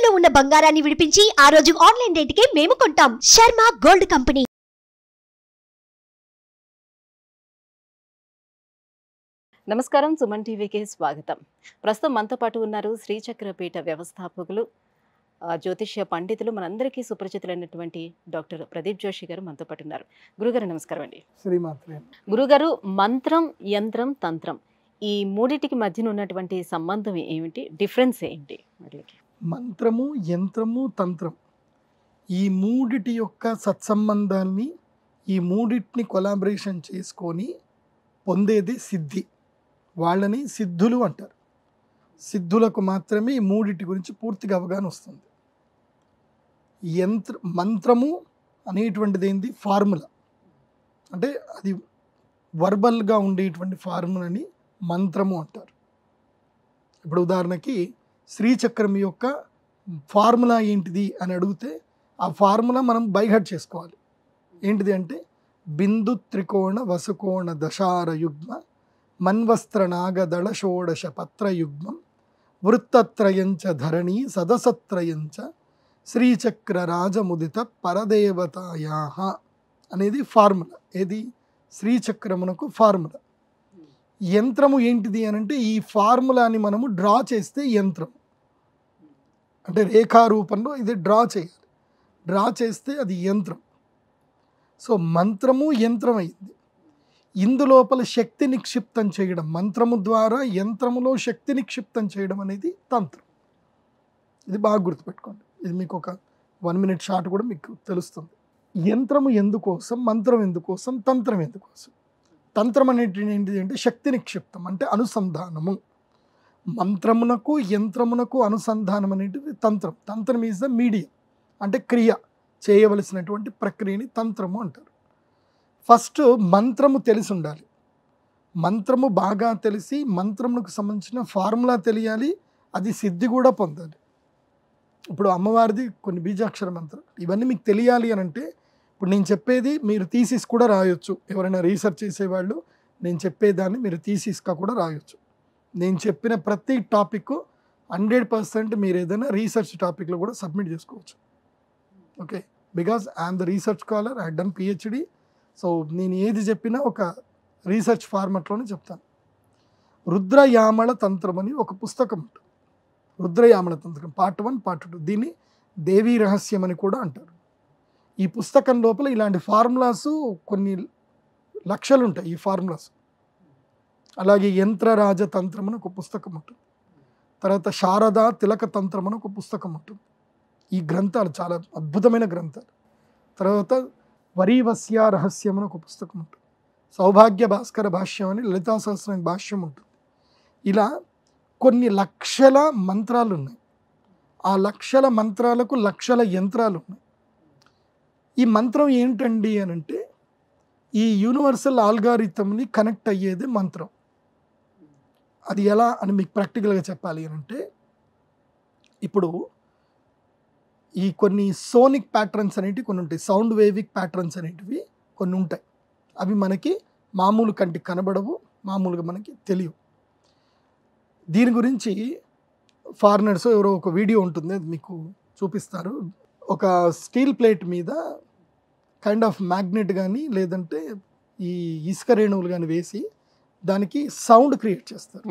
తాకట్టులో ఉన్న బంగారాన్ని విడిపించి ఆ రోజు ఆన్లైన్ రేటుకే మేము కొంటాం. Sharma gold company. నమస్కారం, సుమన్ టీవీకి స్వాగతం. ప్రస్తుతం మనతో పాటు ఉన్నారు శ్రీచక్రపీఠ వ్యవస్థాపకులు, జ్యోతిష్య పండితులు, మనందరికీ సుపరిచితులైనటువంటి డాక్టర్ ప్రదీప్ జోషి గారు మనతో పాటు ఉన్నారు. గురుగారు నమస్కారం అండి. శ్రీమాత్రే. గురుగారు, మంత్రం, యంత్రం, తంత్రం ఈ మూడిటికి మధ్యన ఉన్నటువంటి సంబంధం ఏమిటి? డిఫరెన్స్ ఏంటి? మంత్రము, యంత్రము, తంత్రం ఈ మూడిటి యొక్క సత్సంబంధాన్ని, ఈ మూడిటిని కొలాబరేషన్ చేసుకొని పొందేది సిద్ధి. వాళ్ళని సిద్ధులు అంటారు. సిద్ధులకు మాత్రమే ఈ మూడిటి గురించి పూర్తిగా అవగాహన వస్తుంది. మంత్రము అనేటువంటిది ఏంది? ఫార్ములా. అంటే అది వర్బల్గా ఉండేటువంటి ఫార్ములని మంత్రము అంటారు. ఇప్పుడు ఉదాహరణకి శ్రీచక్రం యొక్క ఫార్ములా ఏంటిది అని అడిగితే ఆ ఫార్ములా మనం బైహర్ట్ చేసుకోవాలి. ఏంటిది అంటే బిందు త్రికోణ వసుకోణ దశార యుగ్మ మన్వస్త్ర నాగదళ షోడశ పత్రయుగ్మం వృత్తత్రయంచ ధరణి సదసత్రయంచ శ్రీచక్ర రాజముదిత పరదేవతాయా అనేది ఫార్ములా. ఏది? శ్రీచక్రమునకు ఫార్ములా. యంత్రము ఏంటిది అని అంటే ఈ ఫార్ములాని మనము డ్రా చేస్తే యంత్రం అంటే రేఖారూపంలో ఇది డ్రా చేయాలి. డ్రా చేస్తే అది యంత్రం. సో మంత్రము యంత్రం అయింది. ఇందులోపల శక్తి నిక్షిప్తం చేయడం, మంత్రము ద్వారా యంత్రములో శక్తి నిక్షిప్తం చేయడం అనేది తంత్రం. ఇది బాగా గుర్తుపెట్టుకోండి. ఇది మీకు ఒక 1 minute షార్ట్ కూడా మీకు తెలుస్తుంది. యంత్రము ఎందుకోసం, మంత్రం ఎందుకోసం, తంత్రం ఎందుకోసం? తంత్రం అనేది ఏంటిది అంటే శక్తి నిక్షిప్తం అంటే అనుసంధానము. మంత్రమునకు యంత్రమునకు అనుసంధానం అనేటిది తంత్రం. తంత్రం ఈజ్ ద మీడియం అంటే క్రియ చేయవలసినటువంటి ప్రక్రియని తంత్రము అంటారు. ఫస్ట్ మంత్రము తెలిసి ఉండాలి. మంత్రము బాగా తెలిసి మంత్రమునకు సంబంధించిన ఫార్ములా తెలియాలి. అది సిద్ధి కూడా పొందాలి. ఇప్పుడు అమ్మవారిది కొన్ని బీజాక్షర మంత్రం ఇవన్నీ మీకు తెలియాలి అని అంటే ఇప్పుడు నేను చెప్పేది మీరు థీసిస్ కూడా రాయొచ్చు. ఎవరైనా రీసెర్చ్ చేసేవాళ్ళు నేను చెప్పేదాన్ని మీరు థీసిస్గా కూడా రాయొచ్చు. నేను చెప్పిన ప్రతి టాపిక్ 100% మీరు ఏదైనా రీసెర్చ్ టాపిక్లో కూడా సబ్మిట్ చేసుకోవచ్చు. Okay, because I'm the research scholar, I done PhD. So నేను ఏది చెప్పినా ఒక రీసెర్చ్ ఫార్మాట్లోనే చెప్తాను. రుద్రయామళ తంత్రం అని ఒక పుస్తకం ఉంటుంది. రుద్రయామళ తంత్రం పార్ట్ 1, పార్ట్ 2. దీన్ని దేవీ రహస్యం అని కూడా అంటారు. ఈ పుస్తకం లోపల ఇలాంటి ఫార్ములాస్ కొన్ని లక్షలు ఉంటాయి. ఈ ఫార్ములాస్ అలాగే యంత్రరాజ తంత్రం అని ఒక పుస్తకం ఉంటుంది. తర్వాత శారదా తిలక తంత్రం అని ఒక పుస్తకం ఉంటుంది. ఈ గ్రంథాలు చాలా అద్భుతమైన గ్రంథాలు. తర్వాత వరీవస్య రహస్యం అని ఒక పుస్తకం ఉంటుంది. సౌభాగ్య భాస్కర భాష్యం అని లలితా సహస్రం భాష్యం ఉంటుంది. ఇలా కొన్ని లక్షల మంత్రాలు ఉన్నాయి. ఆ లక్షల మంత్రాలకు లక్షల యంత్రాలు ఉన్నాయి. ఈ మంత్రం ఏంటండి అని అంటే ఈ యూనివర్సల్ ఆల్గారిథంని కనెక్ట్ అయ్యేది మంత్రం. అది ఎలా అని మీకు ప్రాక్టికల్గా చెప్పాలి అని అంటే ఇప్పుడు ఈ కొన్ని సోనిక్ ప్యాటర్న్స్ అనేటివి కొన్ని ఉంటాయి. సౌండ్ వేవిక్ ప్యాటర్న్స్ అనేటివి కొన్ని ఉంటాయి. అవి మనకి మామూలు కంటికి కనబడవు, మామూలుగా మనకి తెలియవు. దీని గురించి ఫారినర్స్ ఎవరో ఒక వీడియో ఉంటుంది, అది మీకు చూపిస్తారు. ఒక స్టీల్ ప్లేట్ మీద కైండ్ ఆఫ్ మ్యాగ్నెట్ కానీ లేదంటే ఈ ఇసుక రేణువులు కానీ వేసి దానికి సౌండ్ క్రియేట్ చేస్తారు.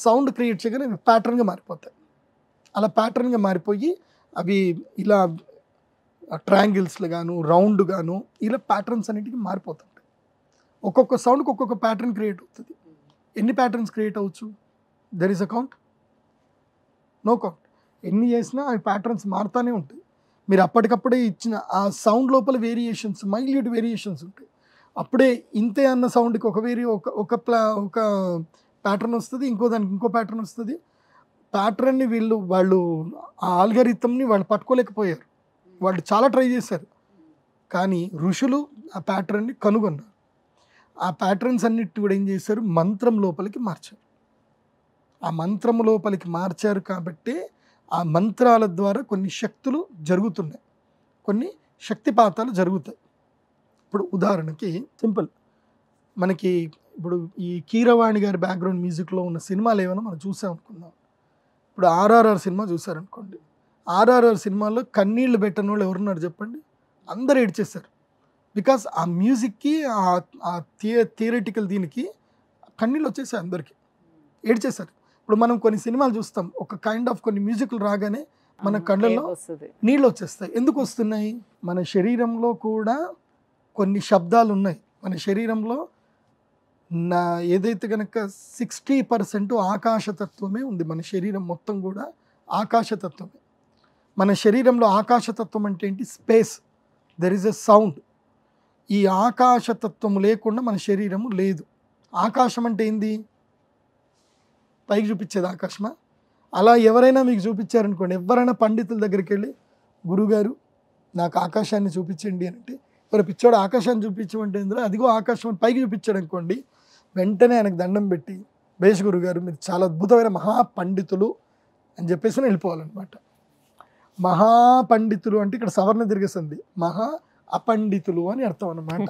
సౌండ్ క్రియేట్ చేయగానే అవి ప్యాటర్న్గా మారిపోతాయి. అలా ప్యాటర్న్గా మారిపోయి అవి ఇలా ట్రయాంగిల్స్లు గాను రౌండ్ గాను ఇలా ప్యాటర్న్స్ అన్నిటికీ మారిపోతుంటాయి. ఒక్కొక్క సౌండ్కి ఒక్కొక్క ప్యాటర్న్ క్రియేట్ అవుతుంది. ఎన్ని ప్యాటర్న్స్ క్రియేట్ అవ్వచ్చు? There is a count? No count. ఎన్ని చేసినా అవి ప్యాటర్న్స్ మారుతూనే ఉంటాయి. మీరు అప్పటికప్పుడే ఇచ్చిన ఆ సౌండ్ లోపల వేరియేషన్స్, మైల్యూట్ వేరియేషన్స్ ఉంటాయి. అప్పుడే ఇంతే అన్న సౌండ్కి ఒక ప్యాటర్న్ వస్తుంది, ఇంకో దానికి ఇంకో ప్యాటర్న్ వస్తుంది. ప్యాటర్న్ని వాళ్ళు ఆ ఆల్గరిథంని వాళ్ళు పట్టుకోలేకపోయారు. వాళ్ళు చాలా ట్రై చేశారు, కానీ ఋషులు ఆ ప్యాటర్న్ని కనుగొన్నారు. ఆ ప్యాటర్న్స్ అన్నిటిని కూడా ఏం చేశారు? మంత్రం లోపలికి మార్చారు. ఆ మంత్రం లోపలికి మార్చారు కాబట్టి ఆ మంత్రాల ద్వారా కొన్ని శక్తులు జరుగుతున్నాయి, కొన్ని శక్తిపాతాలు జరుగుతాయి. ఇప్పుడు ఉదాహరణకి సింపుల్, మనకి ఇప్పుడు ఈ కీరవాణి గారి బ్యాక్గ్రౌండ్ మ్యూజిక్లో ఉన్న సినిమాలు ఏమైనా మనం చూసామనుకుందాం. ఇప్పుడు RRR సినిమా చూసారనుకోండి. ఆర్ఆర్ఆర్ సినిమాలో కన్నీళ్లు పెట్టని వాళ్ళు ఎవరున్నారు చెప్పండి? అందరూ ఏడ్చేశారు. బికాస్ ఆ మ్యూజిక్కి ఆ థియరిటికల్ దీనికి కన్నీళ్ళు వచ్చేసాయి, అందరికీ ఏడ్చేశారు. ఇప్పుడు మనం కొన్ని సినిమాలు చూస్తాం, ఒక కైండ్ ఆఫ్ కొన్ని మ్యూజిక్లు రాగానే మన కళ్ళల్లో నీళ్ళు వచ్చేస్తాయి. ఎందుకు వస్తున్నాయి? మన శరీరంలో కూడా కొన్ని శబ్దాలు ఉన్నాయి. మన శరీరంలో ఏదైతే కనుక 60% ఆకాశతత్వమే ఉంది. మన శరీరం మొత్తం కూడా ఆకాశతత్వమే. మన శరీరంలో ఆకాశతత్వం అంటే ఏంటి? Space. There is a sound. ఈ ఆకాశతత్వం లేకుండా మన శరీరము లేదు. ఆకాశం అంటే ఏంది? పైకి చూపించేది ఆకాశమా? అలా ఎవరైనా మీకు చూపించారనుకోండి, ఎవరైనా పండితుల దగ్గరికి వెళ్ళి గురుగారు నాకు ఆకాశాన్ని చూపించండి అని అంటే, మరి పిచ్చోడు ఆకాశాన్ని చూపించమంటే ఇందులో అదిగో ఆకాశం అని పైకి చూపించాడు అనుకోండి, వెంటనే ఆయనకు దండం పెట్టి బేష్ గురుగారు మీరు చాలా అద్భుతమైన మహాపండితులు అని చెప్పేసి వెళ్ళిపోవాలన్నమాట. మహాపండితులు అంటే ఇక్కడ సవర్ణ దీర్ఘసంధి, మహా అపండితులు అని అర్థం అన్నమాట.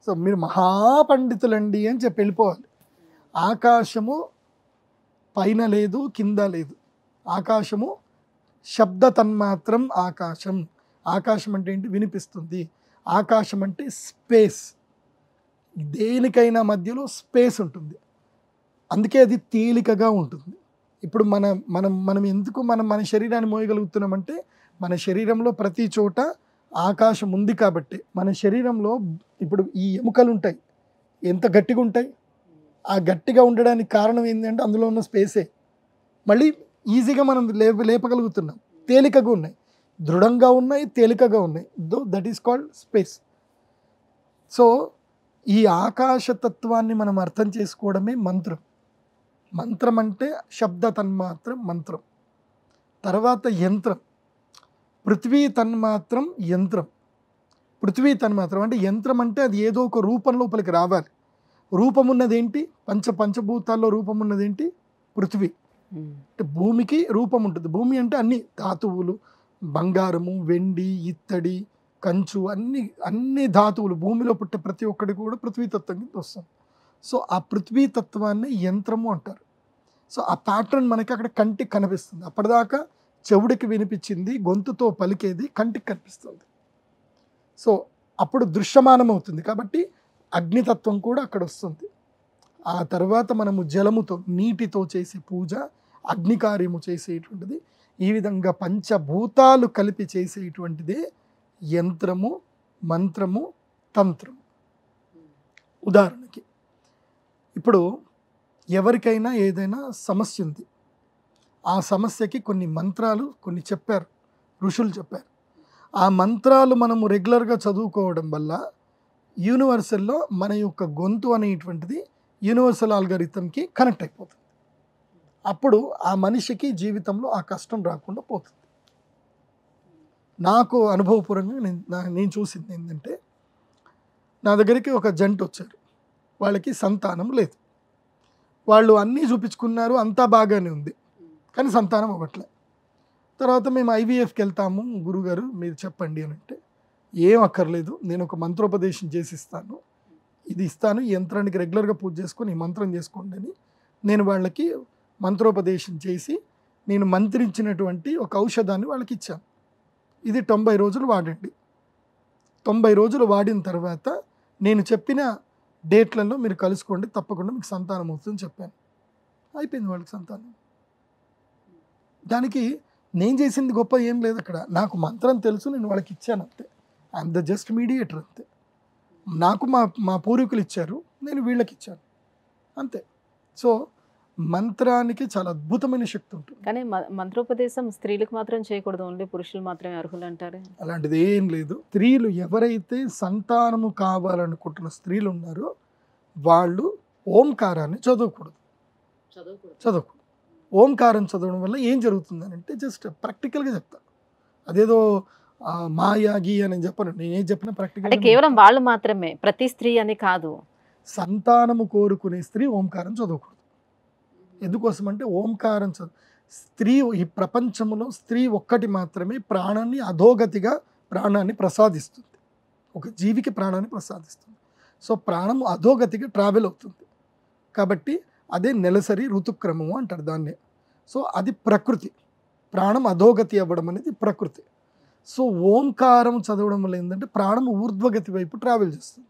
సో మీరు మహాపండితులండి అని చెప్పి వెళ్ళిపోవాలి. ఆకాశము పైన లేదు, కింద లేదు. ఆకాశము శబ్ద తన్మాత్రం. ఆకాశం. ఆకాశం అంటే ఏంటి? వినిపిస్తుంది. ఆకాశం అంటే స్పేస్. దేనికైనా మధ్యలో స్పేస్ ఉంటుంది, అందుకే అది తేలికగా ఉంటుంది. ఇప్పుడు మనం ఎందుకు మన శరీరాన్ని మోయగలుగుతున్నామంటే మన శరీరంలో ప్రతి చోట ఆకాశం ఉంది కాబట్టి. మన శరీరంలో ఇప్పుడు ఈ ఎముకలు ఉంటాయి, ఎంత గట్టిగా ఉంటాయి? ఆ గట్టిగా ఉండడానికి కారణం ఏంటంటే అందులో ఉన్న స్పేసే. మళ్ళీ ఈజీగా మనం లేపగలుగుతున్నాం, తేలికగా ఉన్నాయి, దృఢంగా ఉన్నాయి, తేలికగా ఉన్నాయి. That is called space. So ఈ ఆకాశతత్వాన్ని మనం అర్థం చేసుకోవడమే మంత్రం. మంత్రం అంటే శబ్ద తన్మాత్రం మంత్రం. తర్వాత యంత్రం. పృథ్వీ తన్మాత్రం యంత్రం. పృథ్వీ తన్మాత్రం అంటే యంత్రం అంటే అది ఏదో ఒక రూపం లోపలికి రావాలి. రూపం ఉన్నదేంటి? పంచభూతాల్లో రూపం ఉన్నదేంటి? పృథ్వీ. అంటే భూమికి రూపం ఉంటుంది. భూమి అంటే అన్ని ధాతువులు, బంగారము, వెండి, ఇత్తడి, కంచు, అన్ని ధాతువులు భూమిలో పుట్టే ప్రతి ఒక్కటి కూడా పృథ్వీతత్వం కింద వస్తుంది. సో ఆ పృథ్వీతత్వాన్ని యంత్రము అంటారు. సో ఆ ప్యాటర్న్ మనకి అక్కడ కంటికి కనిపిస్తుంది. అప్పటిదాకా చెవుడికి వినిపించింది, గొంతుతో పలికేది కంటికి కనిపిస్తుంది. సో అప్పుడు దృశ్యమానం అవుతుంది. కాబట్టి అగ్నితత్వం కూడా అక్కడ వస్తుంది. ఆ తర్వాత మనము జలముతో, నీటితో చేసే పూజ, అగ్నికార్యము చేసేటువంటిది, ఈ విధంగా పంచభూతాలు కలిపి చేసేటువంటిదే యంత్రము, మంత్రము, తంత్రము. ఉదాహరణకి ఇప్పుడు ఎవరికైనా ఏదైనా సమస్య ఉంది, ఆ సమస్యకి కొన్ని మంత్రాలు కొన్ని చెప్పారు, ఋషులు చెప్పారు. ఆ మంత్రాలు మనము రెగ్యులర్గా చదువుకోవడం వల్ల యూనివర్సల్లో మన యొక్క గొంతు అనేటువంటిది యూనివర్సల్ ఆల్గరిథంకి కనెక్ట్ అయిపోతుంది. అప్పుడు ఆ మనిషికి జీవితంలో ఆ కష్టం రాకుండా పోతుంది. నాకు అనుభవపూర్వంగా నేను చూసింది ఏంటంటే, నా దగ్గరికి ఒక జంట వచ్చారు, వాళ్ళకి సంతానం లేదు. వాళ్ళు అన్నీ చూపించుకున్నారు, అంతా బాగానే ఉంది, కానీ సంతానం అవ్వట్లే. తర్వాత మేము ఐవీఎఫ్కి వెళ్తాము, గురుగారు మీరు చెప్పండి అని అంటే, ఏం అక్కర్లేదు, నేను ఒక మంత్రోపదేశం చేసి ఇస్తాను, ఇది ఇస్తాను, ఈ యంత్రానికి రెగ్యులర్గా పూజ చేసుకొని ఈ మంత్రం చేసుకోండి అని నేను వాళ్ళకి మంత్రోపదేశం చేసి నేను మంత్రించినటువంటి ఒక ఔషధాన్ని వాళ్ళకి ఇచ్చాను. ఇది 90 రోజులు వాడండి. 90 రోజులు వాడిన తర్వాత నేను చెప్పిన డేట్లలో మీరు కలుసుకోండి, తప్పకుండా మీకు సంతానం అవుతుందని చెప్పాను. అయిపోయింది వాళ్ళకి సంతానం. దానికి నేను చేసింది గొప్ప ఏం లేదు. అక్కడ నాకు మంత్రం తెలుసు, నేను వాళ్ళకి ఇచ్చాను అంతే. ఐఎమ్ ద జస్ట్ మీడియేటర్ అంతే. నాకు మా పూర్వీకులు ఇచ్చారు, నేను వీళ్ళకి ఇచ్చాను అంతే. సో మంత్రానికి చాలా అద్భుతమైన శక్తి ఉంటుంది. కానీ మంత్రోపదేశం స్త్రీలకు మాత్రం చేయకూడదు, ఓన్లీ పురుషులు మాత్రమే అర్హులు అంటారు. అలాంటిది ఏం లేదు. స్త్రీలు ఎవరైతే సంతానము కావాలనుకుంటున్న స్త్రీలు ఉన్నారో వాళ్ళు ఓంకారాన్ని చదవకూడదు. ఓంకారం చదవడం వల్ల ఏం జరుగుతుందని అంటే, జస్ట్ ప్రాక్టికల్గా చెప్తా, అదేదో మాయా గీ అని చెప్పను, నేనేం చెప్పినా ప్రాక్టికల్. కేవలం వాళ్ళు మాత్రమే, ప్రతి స్త్రీ అని కాదు. సంతానము కోరుకునే స్త్రీ ఓంకారం చదవకూడదు. ఎందుకోసం అంటే ఓంకారం స్త్రీ, ఈ ప్రపంచంలో స్త్రీ ఒక్కటి మాత్రమే ప్రాణాన్ని అధోగతిగా ప్రాణాన్ని ప్రసాదిస్తుంది. ఒక జీవికి ప్రాణాన్ని ప్రసాదిస్తుంది. సో ప్రాణము అధోగతిగా ట్రావెల్ అవుతుంది. కాబట్టి అదే నెలసరి ఋతుక్రమము అంటారు దాన్ని. సో అది ప్రకృతి. ప్రాణం అధోగతి అవ్వడం అనేది ప్రకృతి. సో ఓంకారం చదవడం వల్ల ఏంటంటే ప్రాణం ఊర్ధ్వగతి వైపు ట్రావెల్ చేస్తుంది.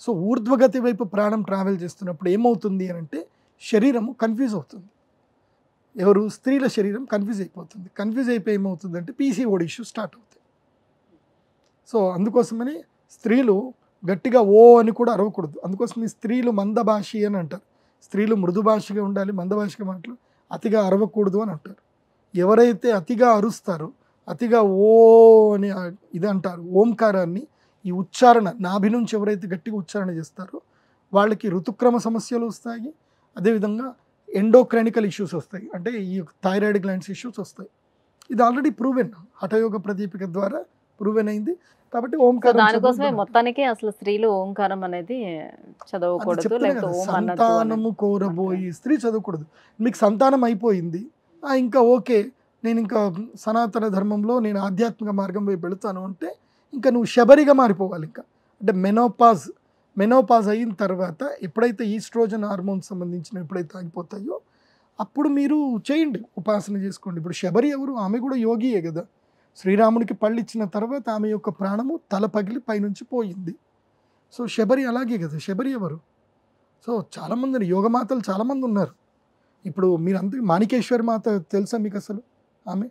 సో ఊర్ధ్వగతి వైపు ప్రాణం ట్రావెల్ చేస్తున్నప్పుడు ఏమవుతుంది అని అంటే శరీరము కన్ఫ్యూజ్ అవుతుంది. ఎవరు స్త్రీల శరీరం కన్ఫ్యూజ్ అయిపోతుంది. కన్ఫ్యూజ్ అయిపోయి ఏమవుతుందంటే పీసీఓడి ఇష్యూ స్టార్ట్ అవుతాయి. సో అందుకోసమని స్త్రీలు గట్టిగా ఓ అని కూడా అరవకూడదు. అందుకోసం ఈ స్త్రీలు మందభాషి అని అంటారు. స్త్రీలు మృదుభాషగా ఉండాలి, మందభాషగా మాటలు, అతిగా అరవకూడదు అని అంటారు. ఎవరైతే అతిగా అరుస్తారో, అతిగా ఓ అని ఇది అంటారు, ఓంకారాన్ని ఈ ఉచ్చారణ నాభి నుంచి ఎవరైతే గట్టిగా ఉచ్చారణ చేస్తారో వాళ్ళకి ఋతుక్రమ సమస్యలు వస్తాయి. అదేవిధంగా ఎండోక్రైనికల్ ఇష్యూస్ వస్తాయి, అంటే ఈ థైరాయిడ్ గ్లాండ్స్ ఇష్యూస్ వస్తాయి. ఇది ఆల్రెడీ ప్రూవెన్, హఠయోగ ప్రదీపిక ద్వారా ప్రూవెన్ అయింది. కాబట్టి ఓంకారం దానికోసమే మొత్తానికి అసలు స్త్రీలు ఓంకారం అనేది చదవకూడదు, లేకపోతే ఓం అన్నట్టు సంతానము కోరబోయి స్త్రీ చదవకూడదు. మీకు సంతానం అయిపోయింది, ఇంకా ఓకే, నేను ఇంకా సనాతన ధర్మంలో నేను ఆధ్యాత్మిక మార్గం వైపు వెళుతాను అంటే ఇంకా నువ్వు శబరిగా మారిపోవాలి. ఇంకా అంటే మెనోపాజ్ అయిన తర్వాత ఎప్పుడైతే ఈస్ట్రోజన్ హార్మోన్ సంబంధించిన ఎప్పుడైతే ఆగిపోతాయో అప్పుడు మీరు చేయండి, ఉపాసన చేసుకోండి. ఇప్పుడు శబరి ఎవరు? ఆమె కూడా యోగియే కదా. శ్రీరామునికి పళ్ళు ఇచ్చిన తర్వాత ఆమె యొక్క ప్రాణము తల పగిలి పైనుంచి పోయింది. సో శబరి అలాగే కదా. శబరి ఎవరు? సో చాలామంది యోగమాతలు చాలామంది ఉన్నారు. ఇప్పుడు మీరు అంతే మాణికేశ్వరి మాత తెలుసా మీకు అసలు? ఆమె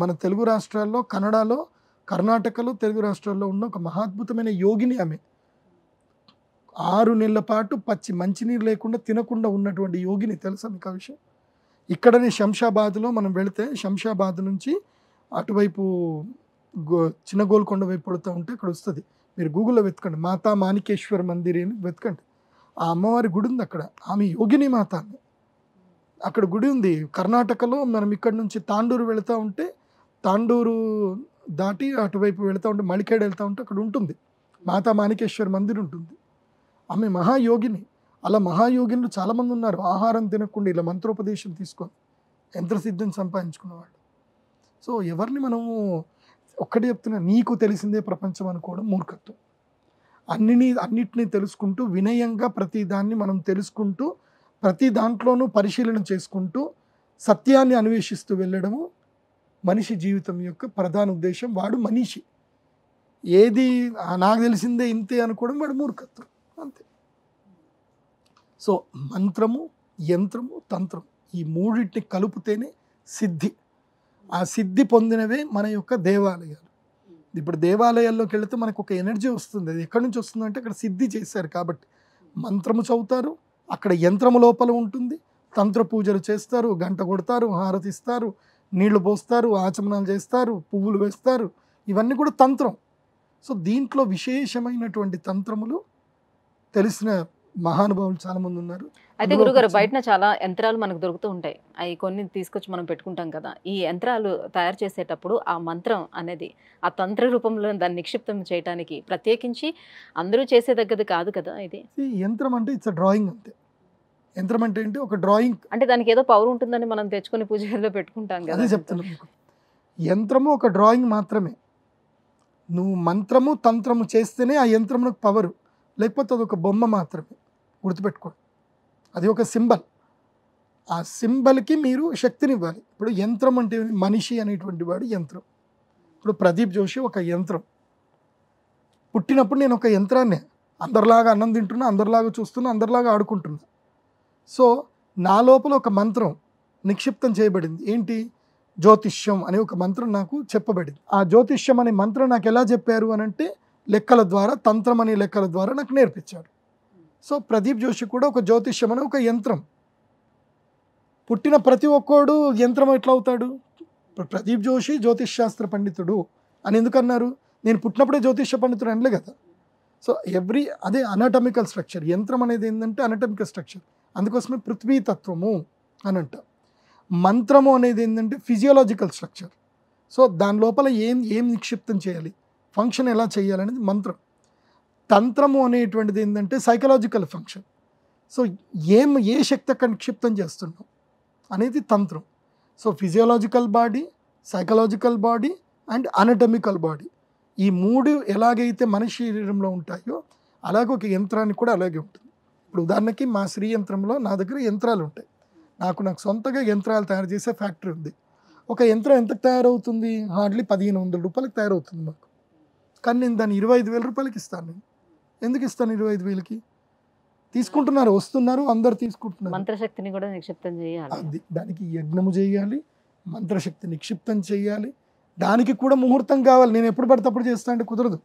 మన తెలుగు రాష్ట్రాల్లో, కన్నడలో, కర్ణాటకలో, తెలుగు రాష్ట్రాల్లో ఉన్న ఒక మహాద్భుతమైన యోగిని ఆమె. 6 నెలల పాటు మంచినీరు లేకుండా తినకుండా ఉన్నటువంటి యోగిని, తెలుసా మీకు ఆ విషయం? ఇక్కడనే శంషాబాద్లో మనం వెళితే, శంషాబాద్ నుంచి అటువైపు చిన్న గోల్కొండ వైపు పడుతూ ఉంటే అక్కడ వస్తుంది. మీరు గూగుల్లో వెతకండి, మాతా మాణికేశ్వర మందిర్ అని వెతకండి. ఆ అమ్మవారి గుడి ఉంది అక్కడ. ఆమె యోగిని మాత. అక్కడ గుడి ఉంది కర్ణాటకలో. మనం ఇక్కడ నుంచి తాండూరు వెళుతూ ఉంటే, తాండూరు దాటి అటువైపు వెళుతూ ఉంటే, మళికేడ్ వెళ్తూ ఉంటే అక్కడ ఉంటుంది మాతా మాణికేశ్వర మందిర్ ఉంటుంది. ఆమె మహాయోగిని. అలా మహాయోగినులు చాలామంది ఉన్నారు. ఆహారం తినకుండా ఇలా మంత్రోపదేశం తీసుకొని యంత్రసిద్ధిని సంపాదించుకున్నవాళ్ళు. సో ఎవరిని మనము ఒక్కటి చెప్తున్నా, నీకు తెలిసిందే ప్రపంచం అనుకోవడం మూర్ఖత్వం. అన్నిటినీ తెలుసుకుంటూ వినయంగా ప్రతి దాన్ని మనం తెలుసుకుంటూ ప్రతి దాంట్లోనూ పరిశీలన చేసుకుంటూ సత్యాన్ని అన్వేషిస్తూ వెళ్ళడము మనిషి జీవితం యొక్క ప్రధాన ఉద్దేశం. వాడు మనిషి. ఏది నాకు తెలిసిందే ఇంతే అనుకోవడం వాడు మూర్ఖత్వం, అంతే. సో మంత్రము, యంత్రము, తంత్రం ఈ మూడింటిని కలిపితేనే సిద్ధి. ఆ సిద్ధి పొందినవే మన యొక్క దేవాలయాలు. ఇప్పుడు దేవాలయాల్లోకి వెళితే మనకు ఒక ఎనర్జీ వస్తుంది. అది ఎక్కడి నుంచి వస్తుందంటే అక్కడ సిద్ధి చేశారు కాబట్టి. మంత్రము చదువుతారు, అక్కడ యంత్రము లోపల ఉంటుంది, తంత్ర పూజలు చేస్తారు, గంట కొడతారు, హారతిస్తారు, నీళ్లు పోస్తారు, ఆచమనాలు చేస్తారు, పువ్వులు వేస్తారు, ఇవన్నీ కూడా తంత్రం. సో దీంట్లో విశేషమైనటువంటి తంత్రములు తెలిసిన మహానుభావులు చాలామంది ఉన్నారు. అయితే గురుగారు, బయటన చాలా యంత్రాలు మనకు దొరుకుతూ ఉంటాయి. అవి కొన్ని తీసుకొచ్చి మనం పెట్టుకుంటాం కదా. ఈ యంత్రాలు తయారు చేసేటప్పుడు ఆ మంత్రం అనేది ఆ తంత్ర రూపంలో దాన్ని నిక్షిప్తం చేయడానికి ప్రత్యేకించి అందరూ చేసేదగ్గది కాదు కదా ఇది. యంత్రం అంటే ఇట్స్ డ్రాయింగ్ అంతే. యంత్రం అంటే ఏంటి? ఒక డ్రాయింగ్. అంటే దానికి ఏదో పవర్ ఉంటుందని మనం తెచ్చుకొని పూజ గదిలో పెట్టుకుంటాం కదా. అదే చెప్తున్నాను మీకు. యంత్రము ఒక డ్రాయింగ్ మాత్రమే. నువ్వు మంత్రము తంత్రము చేస్తేనే ఆ యంత్రమునకు పవరు, లేకపోతే అది ఒక బొమ్మ మాత్రమే. గుర్తుపెట్టుకోండి, అది ఒక సింబల్. ఆ సింబల్కి మీరు శక్తినివ్వాలి. ఇప్పుడు యంత్రం అంటే మనిషి అనేటువంటి వాడు యంత్రం. ఇప్పుడు ప్రదీప్ జోషి ఒక యంత్రం. పుట్టినప్పుడు నేను ఒక యంత్రాన్నే. అందరిలాగా అన్నం తింటున్నా, అందరిలాగా చూస్తున్నా, అందరిలాగా ఆడుకుంటున్నా. సో నా లోపల ఒక మంత్రం నిక్షిప్తం చేయబడింది. ఏంటి? జ్యోతిష్యం అనే ఒక మంత్రం నాకు చెప్పబడింది. ఆ జ్యోతిష్యం అనే మంత్రం నాకు ఎలా చెప్పారు అని అంటే లెక్కల ద్వారా, తంత్రం అనే లెక్కల ద్వారా నాకు నేర్పించాడు. సో ప్రదీప్ జోషి కూడా ఒక జ్యోతిష్యం అనే ఒక యంత్రం. పుట్టిన ప్రతి ఒక్కడు యంత్రం ఎట్లా అవుతాడు? ప్రదీప్ జోషి జ్యోతిష్ శాస్త్ర పండితుడు అని ఎందుకన్నారు? నేను పుట్టినప్పుడే జ్యోతిష పండితుడు అనలే కదా. సో అదే అనటమికల్ స్ట్రక్చర్. యంత్రం అనేది ఏంటంటే అనటమికల్ స్ట్రక్చర్. అందుకోసమే పృథ్వీతత్వము అని అంట. మంత్రము అనేది ఏంటంటే ఫిజియోలాజికల్ స్ట్రక్చర్. సో దాని లోపల ఏం నిక్షిప్తం చేయాలి, ఫంక్షన్ ఎలా చేయాలనేది మంత్రం. తంత్రము అనేటువంటిది ఏంటంటే సైకలాజికల్ ఫంక్షన్. సో ఏ శక్తి అక్కడ నిక్షిప్తం చేస్తున్నాం అనేది తంత్రం. So physiological body, psychological body and anatomical body, ఈ మూడు ఎలాగైతే మనిషి శరీరంలో ఉంటాయో అలాగే ఒక యంత్రానికి కూడా అలాగే ఉంటుంది. ఇప్పుడు ఉదాహరణకి మా శ్రీ యంత్రంలో నా దగ్గర యంత్రాలు ఉంటాయి. నాకు సొంతగా యంత్రాలు తయారు చేసే ఫ్యాక్టరీ ఉంది. ఒక యంత్రం ఎంతకు తయారవుతుంది? హార్డ్లీ 1500 రూపాయలకు తయారవుతుంది మాకు. కానీ నేను దాన్ని 25,000 రూపాయలకి ఇస్తాను. నేను ఎందుకు ఇస్తాను 25,000కి? తీసుకుంటున్నారు, వస్తున్నారు, అందరు తీసుకుంటున్నారు. మంత్రశక్తిని కూడా నిక్షిప్తం చేయాలి. అది దానికి యజ్ఞము చేయాలి, మంత్రశక్తి నిక్షిప్తం చేయాలి, దానికి కూడా ముహూర్తం కావాలి. నేను ఎప్పుడు పడితే అప్పుడు చేస్తా అంటే కుదరదు.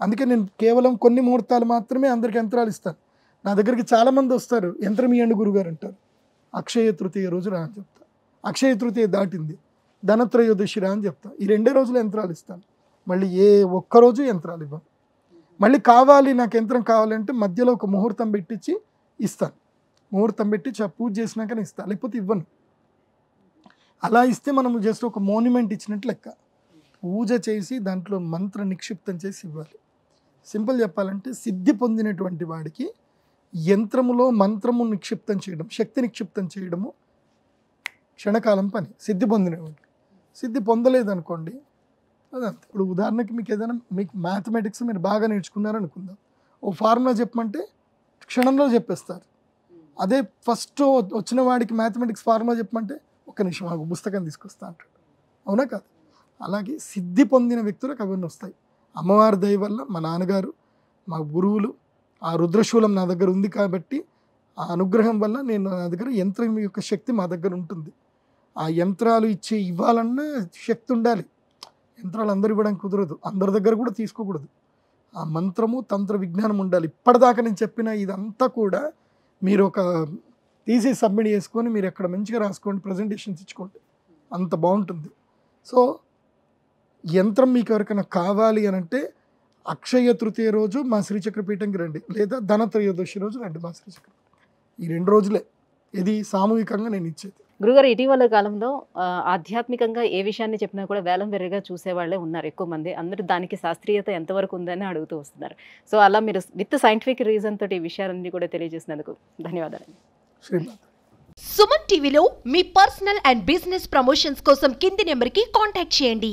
అందుకే నేను కేవలం కొన్ని ముహూర్తాలు మాత్రమే అందరికి యంత్రాలు ఇస్తాను. నా దగ్గరికి చాలామంది వస్తారు, యంత్రం ఇవ్వండి గురుగారు అంటారు. అక్షయ తృతీయ రోజు రా అని చెప్తా. అక్షయ తృతీయ దాటింది, ధనత్రయోదశి రా అని చెప్తా. ఈ 2 రోజులు యంత్రాలు ఇస్తాను. మళ్ళీ ఏ ఒక్కరోజు యంత్రాలు ఇవ్వను. మళ్ళీ కావాలి నాకు యంత్రం కావాలంటే మధ్యలో ఒక ముహూర్తం పెట్టించి ఇస్తాను. ముహూర్తం పెట్టించి ఆ పూజ చేసినాకనే ఇస్తాను, లేకపోతే ఇవ్వను. అలా ఇస్తే మనం జస్ట్ ఒక మోన్యుమెంట్ ఇచ్చినట్టు లెక్క. పూజ చేసి దాంట్లో మంత్ర నిక్షిప్తం చేసి ఇవ్వాలి. సింపుల్ చెప్పాలంటే సిద్ధి పొందినటువంటి వాడికి యంత్రములో మంత్రము నిక్షిప్తం చేయడం, శక్తి నిక్షిప్తం చేయడము క్షణకాలం పని. సిద్ధి పొందినవాడికి. సిద్ధి పొందలేదనుకోండి అదంతే. ఇప్పుడు ఉదాహరణకి మీకు ఏదైనా మీకు మ్యాథమెటిక్స్ మీరు బాగా నేర్చుకున్నారనుకుందాం, ఓ ఫార్ములా చెప్పమంటే క్షణంలో చెప్పేస్తారు. అదే ఫస్ట్ వచ్చిన వాడికి మ్యాథమెటిక్స్ ఫార్ములా చెప్పమంటే ఒక్క నిమిషం మాకు పుస్తకం తీసుకొస్తా అంటాడు. అవునా కాదు? అలాగే సిద్ధి పొందిన వ్యక్తులకు అవన్నీ వస్తాయి. అమ్మవారి దయ వల్ల మా నాన్నగారు, మా గురువులు, ఆ రుద్రశూలం నా దగ్గర ఉంది కాబట్టి ఆ అనుగ్రహం వల్ల నా దగ్గర యంత్రం యొక్క శక్తి మా దగ్గర ఉంటుంది. ఆ యంత్రాలు ఇవ్వాలన్నా శక్తి ఉండాలి. యంత్రాలు అందరు ఇవ్వడానికి కుదరదు, అందరి దగ్గర కూడా తీసుకోకూడదు. ఆ మంత్రము తంత్ర విజ్ఞానం ఉండాలి. ఇప్పటిదాకా నేను చెప్పిన ఇదంతా కూడా మీరు ఒక తీసి సబ్మిట్ చేసుకొని మీరు ఎక్కడ మంచిగా రాసుకోండి, ప్రజెంటేషన్స్ ఇచ్చుకోండి, అంత బాగుంటుంది. సో యంత్రం మీకు ఎవరికైనా కావాలి అని అంటే అక్షయ తృతీయ రోజు మా శ్రీచక్రపీఠంకి రండి, లేదా ధనత్రయోదశి రోజు రండి మా శ్రీచక్రపీఠం. ఈ 2 రోజులే ఇది సామూహికంగా నేను ఇచ్చేది. గురుగారు, ఇటీవల కాలంలో ఆధ్యాత్మికంగా ఏ విషయాన్ని చెప్పినా కూడా వేలం వెర్రిగా చూసేవాళ్ళే ఉన్నారు ఎక్కువ మంది. అందరూ దానికి శాస్త్రీయత ఎంతవరకు ఉందని అడుగుతూ వస్తున్నారు. సో అలా మీరు విత్ సైంటిఫిక్ రీజన్ తోటి ఈ విషయాలన్నీ కూడా తెలియజేసినందుకు ధన్యవాదాలు. శ్రీమాత. సుమన్ టీవీలో మీ పర్సనల్ అండ్ బిజినెస్ ప్రమోషన్స్ కోసం కింది నెంబర్కి కాంటాక్ట్ చేయండి.